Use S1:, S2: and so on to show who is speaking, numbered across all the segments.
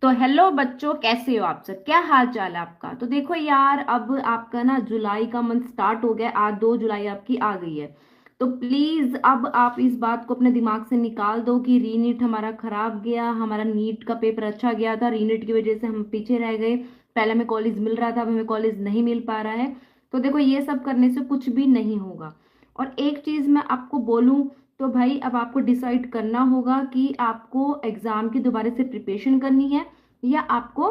S1: तो हेलो बच्चों, कैसे हो आप सब? क्या हाल चाल है आपका? तो देखो यार, अब आपका ना जुलाई का मंथ स्टार्ट हो गया। आज 2 जुलाई आपकी आ गई है। तो प्लीज अब आप इस बात को अपने दिमाग से निकाल दो कि रीनीट हमारा खराब गया। हमारा नीट का पेपर अच्छा गया था, रीनीट की वजह से हम पीछे रह गए। पहले हमें कॉलेज मिल रहा था, अब हमें कॉलेज नहीं मिल पा रहा है। तो देखो, ये सब करने से कुछ भी नहीं होगा। और एक चीज मैं आपको बोलूं, तो भाई अब आपको डिसाइड करना होगा कि आपको एग्जाम की दोबारा से प्रिपरेशन करनी है या आपको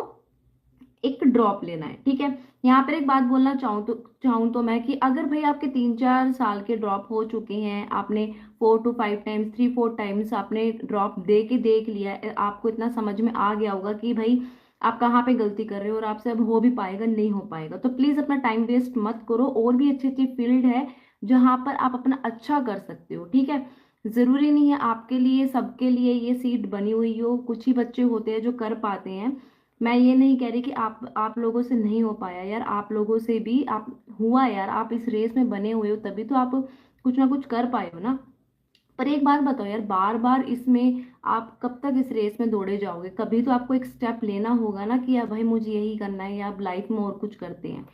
S1: एक ड्रॉप लेना है। ठीक है। यहाँ पर एक बात बोलना चाहूँ तो मैं कि अगर भाई आपके 3-4 साल के ड्रॉप हो चुके हैं, आपने 4 to 5 टाइम्स, 3-4 टाइम्स आपने ड्रॉप दे के देख लिया है, आपको इतना समझ में आ गया होगा कि भाई आप कहाँ पे गलती कर रहे हो और आपसे अब हो भी पाएगा नहीं हो पाएगा, तो प्लीज अपना टाइम वेस्ट मत करो। और भी अच्छी अच्छी फील्ड है जहां पर आप अपना अच्छा कर सकते हो। ठीक है। जरूरी नहीं है आपके लिए सबके लिए ये सीट बनी हुई हो। कुछ ही बच्चे होते हैं जो कर पाते हैं। मैं ये नहीं कह रही कि आप लोगों से नहीं हो पाया यार, आप लोगों से भी आप हुआ यार। आप इस रेस में बने हुए हो तभी तो आप कुछ ना कुछ कर पाए हो ना। पर एक बात बताओ यार, बार बार इसमें आप कब तक इस रेस में दौड़े जाओगे? कभी तो आपको एक स्टेप लेना होगा ना कि अब भाई मुझे यही करना है, या आप लाइफ में और कुछ करते हैं।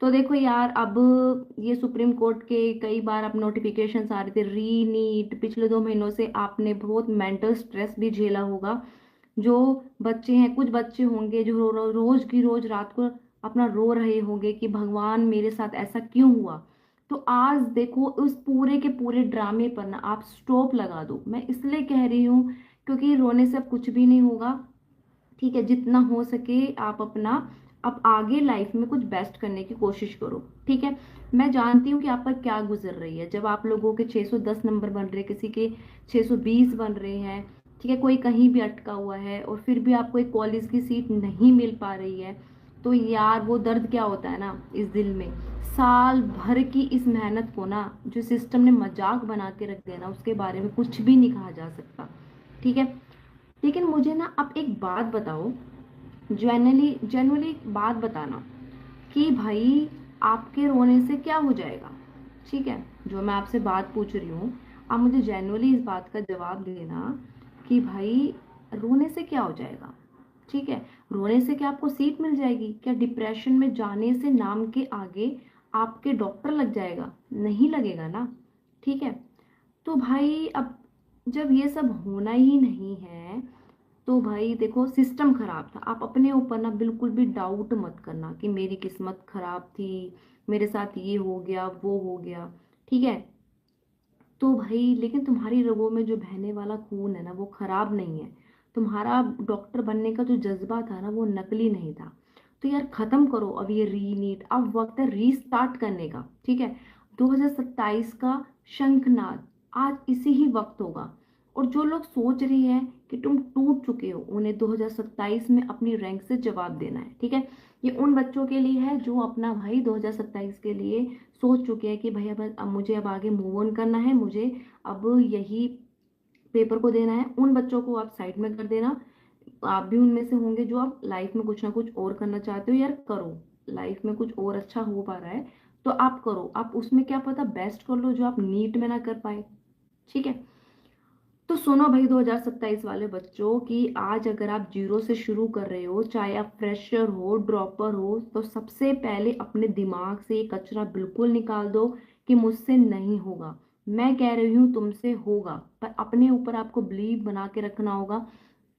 S1: तो देखो यार, अब ये सुप्रीम कोर्ट के कई बार अब नोटिफिकेशन आ रहे थे री नीट। पिछले 2 महीनों से आपने बहुत मेंटल स्ट्रेस भी झेला होगा। जो बच्चे हैं, कुछ बच्चे होंगे जो रोज की रोज रात को अपना रो रहे होंगे कि भगवान मेरे साथ ऐसा क्यों हुआ। तो आज देखो, उस पूरे के पूरे ड्रामे पर ना आप स्टॉप लगा दो। मैं इसलिए कह रही हूँ क्योंकि रोने से अब कुछ भी नहीं होगा। ठीक है। जितना हो सके आप अपना अब आगे लाइफ में कुछ बेस्ट करने की कोशिश करो। ठीक है। मैं जानती हूँ कि आप पर क्या गुजर रही है। जब आप लोगों के 610 नंबर बन रहे, किसी के 620 बन रहे हैं, ठीक है, कोई कहीं भी अटका हुआ है और फिर भी आपको एक कॉलेज की सीट नहीं मिल पा रही है, तो यार वो दर्द क्या होता है ना इस दिल में। साल भर की इस मेहनत को ना जो सिस्टम ने मजाक बना के रख दिया ना, उसके बारे में कुछ भी नहीं कहा जा सकता। ठीक है। लेकिन मुझे ना अब एक बात बताओ, जेनुअली जेनुअली बात बताना कि भाई आपके रोने से क्या हो जाएगा? ठीक है। जो मैं आपसे बात पूछ रही हूँ, आप मुझे जेनुअली इस बात का जवाब देना कि भाई रोने से क्या हो जाएगा? ठीक है। रोने से क्या आपको सीट मिल जाएगी? क्या डिप्रेशन में जाने से नाम के आगे आपके डॉक्टर लग जाएगा? नहीं लगेगा ना। ठीक है। तो भाई अब जब ये सब होना ही नहीं है, तो भाई देखो, सिस्टम खराब था। आप अपने ऊपर ना बिल्कुल भी डाउट मत करना कि मेरी किस्मत खराब थी, मेरे साथ ये हो गया वो हो गया। ठीक है। तो भाई लेकिन तुम्हारी रगों में जो बहने वाला खून है ना, वो खराब नहीं है। तुम्हारा डॉक्टर बनने का जो जज्बा था ना, वो नकली नहीं था। तो यार खत्म करो अब ये री नीट। अब वक्त है रीस्टार्ट करने का। ठीक है। 2027 का शंखनाद आज इसी ही वक्त होगा। और जो लोग सोच रहे हैं कि तुम टूट चुके हो, उन्हें 2027 में अपनी रैंक से जवाब देना है। ठीक है। ये उन बच्चों के लिए है जो अपना भाई 2027 के लिए सोच चुके हैं कि भाई अब मुझे अब आगे मूव ऑन करना है, मुझे अब यही पेपर को देना है। उन बच्चों को आप साइड में कर देना। आप भी उनमें से होंगे जो आप लाइफ में कुछ ना कुछ और करना चाहते हो। यार करो, लाइफ में कुछ और अच्छा हो पा रहा है तो आप करो। आप उसमें क्या पता बेस्ट कर लो जो आप नीट में ना कर पाए। ठीक है। तो सुनो भाई 2027 वाले बच्चों कि आज अगर आप जीरो से शुरू कर रहे हो, चाहे आप फ्रेशर हो ड्रॉपर हो, तो सबसे पहले अपने दिमाग से ये कचरा बिल्कुल निकाल दो कि मुझसे नहीं होगा। मैं कह रही हूँ तुमसे होगा, पर अपने ऊपर आपको बिलीव बना के रखना होगा।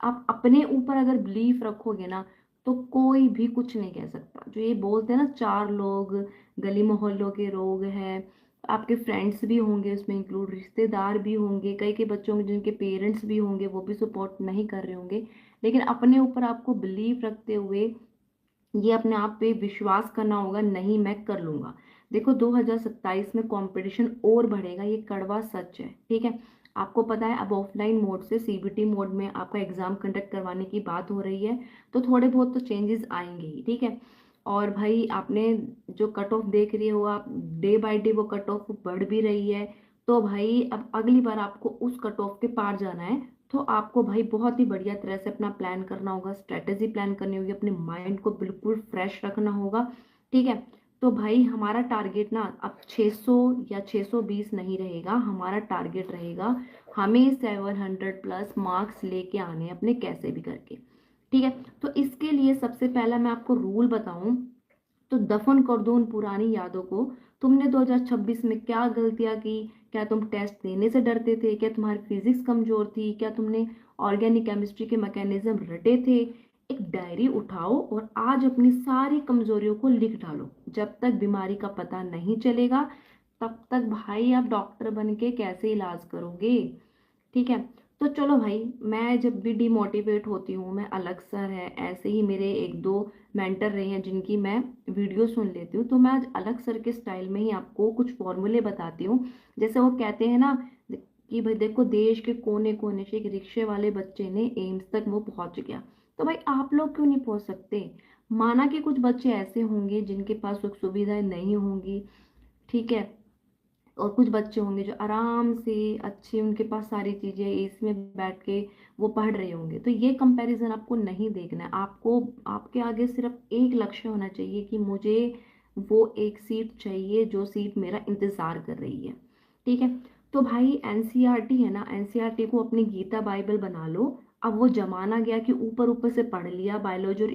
S1: आप अपने ऊपर अगर बिलीफ रखोगे ना, तो कोई भी कुछ नहीं कह सकता। जो ये बोलते हैं ना, चार लोग गली मोहल्लों के लोग हैं, आपके फ्रेंड्स भी होंगे उसमें इंक्लूड, रिश्तेदार भी होंगे, कई कई बच्चों में जिनके पेरेंट्स भी होंगे वो भी सपोर्ट नहीं कर रहे होंगे। लेकिन अपने ऊपर आपको बिलीव रखते हुए ये अपने आप पे विश्वास करना होगा, नहीं मैं कर लूंगा। देखो 2027 में कंपटीशन और बढ़ेगा, ये कड़वा सच है। ठीक है। आपको पता है अब ऑफलाइन मोड से सीबीटी मोड में आपका एग्जाम कंडक्ट करवाने की बात हो रही है, तो थोड़े बहुत तो चेंजेस आएंगे ही। ठीक है। और भाई आपने जो कट ऑफ देख रही हो आप, डे बाय डे वो कट ऑफ बढ़ भी रही है। तो भाई अब अगली बार आपको उस कट ऑफ के पार जाना है, तो आपको भाई बहुत ही बढ़िया तरह से अपना प्लान करना होगा, स्ट्रेटेजी प्लान करनी होगी, अपने माइंड को बिल्कुल फ्रेश रखना होगा। ठीक है। तो भाई हमारा टारगेट ना अब 600 या 620 नहीं रहेगा, हमारा टारगेट रहेगा हमें 700 प्लस मार्क्स लेके आने हैं अपने, कैसे भी करके। ठीक है। तो इसके लिए सबसे पहला मैं आपको रूल बताऊं तो दफन कर दो उन पुरानी यादों को। तुमने 2026 में क्या गलतियां की? क्या तुम टेस्ट देने से डरते थे? क्या तुम्हारी फिजिक्स कमजोर थी? क्या तुमने ऑर्गेनिक केमिस्ट्री के मैकेनिज्म रटे थे? एक डायरी उठाओ और आज अपनी सारी कमजोरियों को लिख डालो। जब तक बीमारी का पता नहीं चलेगा तब तक भाई आप डॉक्टर बन के कैसे इलाज करोगे? ठीक है। तो चलो भाई, मैं जब भी डिमोटिवेट होती हूँ, मैं अलग सर है, ऐसे ही मेरे एक दो मेंटर रहे हैं जिनकी मैं वीडियो सुन लेती हूँ, तो मैं आज अलग सर के स्टाइल में ही आपको कुछ फॉर्मूले बताती हूँ। जैसे वो कहते हैं ना कि भाई देखो, देश के कोने कोने से एक रिक्शे वाले बच्चे ने एम्स तक वो पहुंच गया, तो भाई आप लोग क्यों नहीं पहुंच सकते? माना कि कुछ बच्चे ऐसे होंगे जिनके पास सुख सुविधाएं नहीं होंगी, ठीक है, और कुछ बच्चे होंगे जो आराम से अच्छे, उनके पास सारी चीजें, एसी में बैठ के वो पढ़ रहे होंगे। तो ये कंपैरिजन आपको नहीं देखना है। आपको आपके आगे सिर्फ एक लक्ष्य होना चाहिए कि मुझे वो एक सीट चाहिए जो सीट मेरा इंतजार कर रही है। ठीक है। तो भाई एनसीईआरटी है ना, एनसीईआरटी को अपनी गीता बाइबल बना लो। अब वो जमाना गया कि ऊपर ऊपर से पढ़ लिया बायोलॉजी और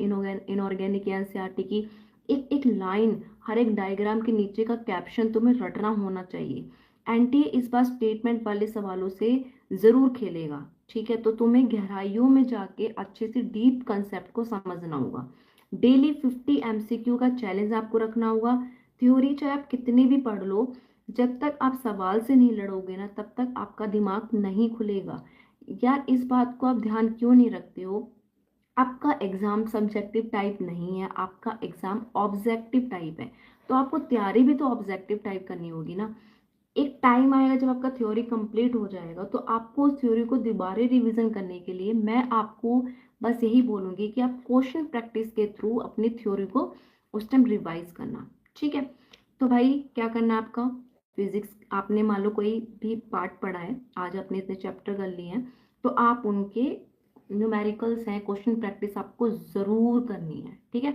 S1: इनऑर्गेनिक एनसीईआरटी की एक एक लाइन, हर एक डायग्राम के नीचे का कैप्शन तुम्हें रटना होना चाहिए। एनटीए इस बार स्टेटमेंट वाले सवालों से जरूर खेलेगा। ठीक है। तो तुम्हें गहराइयों में जाके अच्छे से डीप कंसेप्ट को समझना होगा। डेली 50 एमसीक्यू का चैलेंज आपको रखना होगा। थ्योरी चाहे आप कितनी भी पढ़ लो, जब तक आप सवाल से नहीं लड़ोगे ना, तब तक आपका दिमाग नहीं खुलेगा। यार इस बात को आप ध्यान क्यों नहीं रखते हो? आपका एग्जाम सब्जेक्टिव टाइप नहीं है, आपका एग्जाम ऑब्जेक्टिव टाइप है। तो आपको तैयारी भी तो ऑब्जेक्टिव टाइप करनी होगी ना। एक टाइम आएगा जब आपका थ्योरी कंप्लीट हो जाएगा, तो आपको उस थ्योरी को दोबारा रिवीजन करने के लिए मैं आपको बस यही बोलूंगी कि आप क्वेश्चन प्रैक्टिस के थ्रू अपनी थ्योरी को उस टाइम रिवाइज करना। ठीक है। तो भाई क्या करना है आपका? फिजिक्स आपने मान लो कोई भी पार्ट पढ़ा है, आज आपने इतने चैप्टर कर लिए हैं, तो आप उनके न्यूमेरिकल्स हैं, क्वेश्चन प्रैक्टिस आपको जरूर करनी है। ठीक है।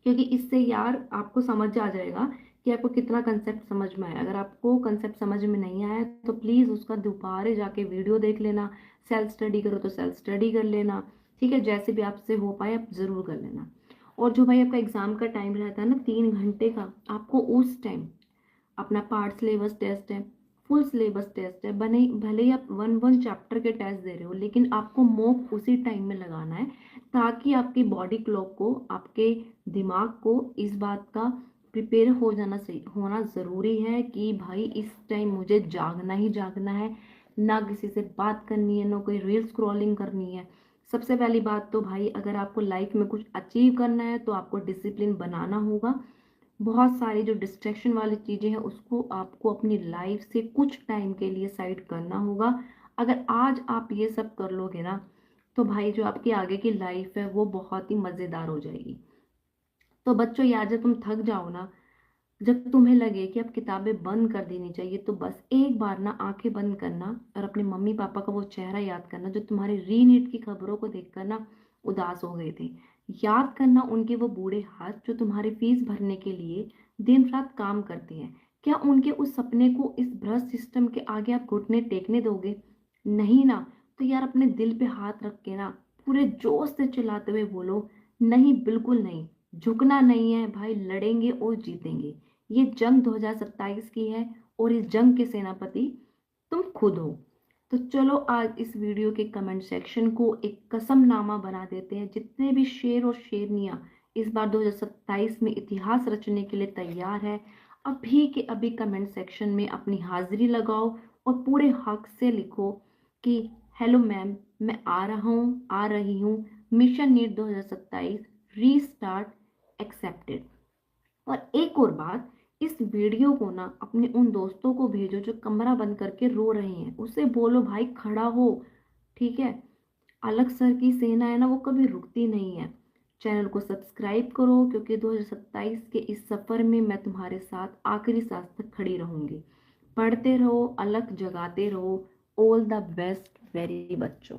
S1: क्योंकि इससे यार आपको समझ आ जाएगा कि आपको कितना कंसेप्ट समझ में आया। अगर आपको कंसेप्ट समझ में नहीं आया तो प्लीज उसका दोबारा जाके वीडियो देख लेना। सेल्फ स्टडी करो तो सेल्फ स्टडी कर लेना। ठीक है। जैसे भी आपसे हो पाए आप जरूर कर लेना। और जो भाई आपका एग्जाम का टाइम रहता है ना 3 घंटे का, आपको उस टाइम अपना पार्ट सिलेबस टेस्ट है, फुल सिलेबस टेस्ट है, बने भले ही आप वन वन चैप्टर के टेस्ट दे रहे हो, लेकिन आपको मॉक उसी टाइम में लगाना है, ताकि आपकी बॉडी क्लॉक को, आपके दिमाग को इस बात का प्रिपेयर हो जाना सही होना ज़रूरी है कि भाई इस टाइम मुझे जागना ही जागना है। ना किसी से बात करनी है, ना कोई रील स्क्रॉलिंग करनी है। सबसे पहली बात तो भाई, अगर आपको लाइफ में कुछ अचीव करना है तो आपको डिसिप्लिन बनाना होगा। बहुत सारी जो डिस्ट्रैक्शन वाली चीजें हैं उसको आपको अपनी लाइफ से कुछ टाइम के लिए साइड करना होगा। अगर आज आप ये सब कर लोगे ना, तो भाई जो आपकी आगे की लाइफ है वो बहुत ही मजेदार हो जाएगी। तो बच्चों यार, जब तुम थक जाओ ना, जब तुम्हें लगे कि अब किताबें बंद कर देनी चाहिए, तो बस एक बार ना आंखें बंद करना और अपने मम्मी पापा का वो चेहरा याद करना जो तुम्हारे रीनीट की खबरों को देखकर ना उदास हो गए थे। याद करना उनके वो बूढ़े हाथ जो तुम्हारी फीस भरने के लिए दिन रात काम करते हैं। क्या उनके उस सपने को इस भ्रष्ट सिस्टम के आगे आप घुटने टेकने दोगे? नहीं ना। तो यार अपने दिल पे हाथ रख के ना पूरे जोश से चिल्लाते हुए बोलो, नहीं, बिल्कुल नहीं। झुकना नहीं है भाई, लड़ेंगे और जीतेंगे। ये जंग 2027 की है और इस जंग के सेनापति तुम खुद हो। तो चलो आज इस वीडियो के कमेंट सेक्शन को एक कसमनामा बना देते हैं। जितने भी शेर और शेरनियां इस बार 2027 में इतिहास रचने के लिए तैयार है, अभी के अभी कमेंट सेक्शन में अपनी हाजिरी लगाओ और पूरे हक से लिखो कि हेलो मैम, मैं आ रहा हूँ, आ रही हूँ, मिशन नीट 2027 रीस्टार्ट एक्सेप्टेड। और एक और बात, इस वीडियो को ना अपने उन दोस्तों को भेजो जो कमरा बंद करके रो रहे हैं, उससे बोलो भाई खड़ा हो। ठीक है। अलग सर की सेना है ना, वो कभी रुकती नहीं है। चैनल को सब्सक्राइब करो, क्योंकि 2027 के इस सफर में मैं तुम्हारे साथ आखिरी सांस तक खड़ी रहूंगी। पढ़ते रहो, अलग जगाते रहो। ऑल द बेस्ट वेरी बच्चों।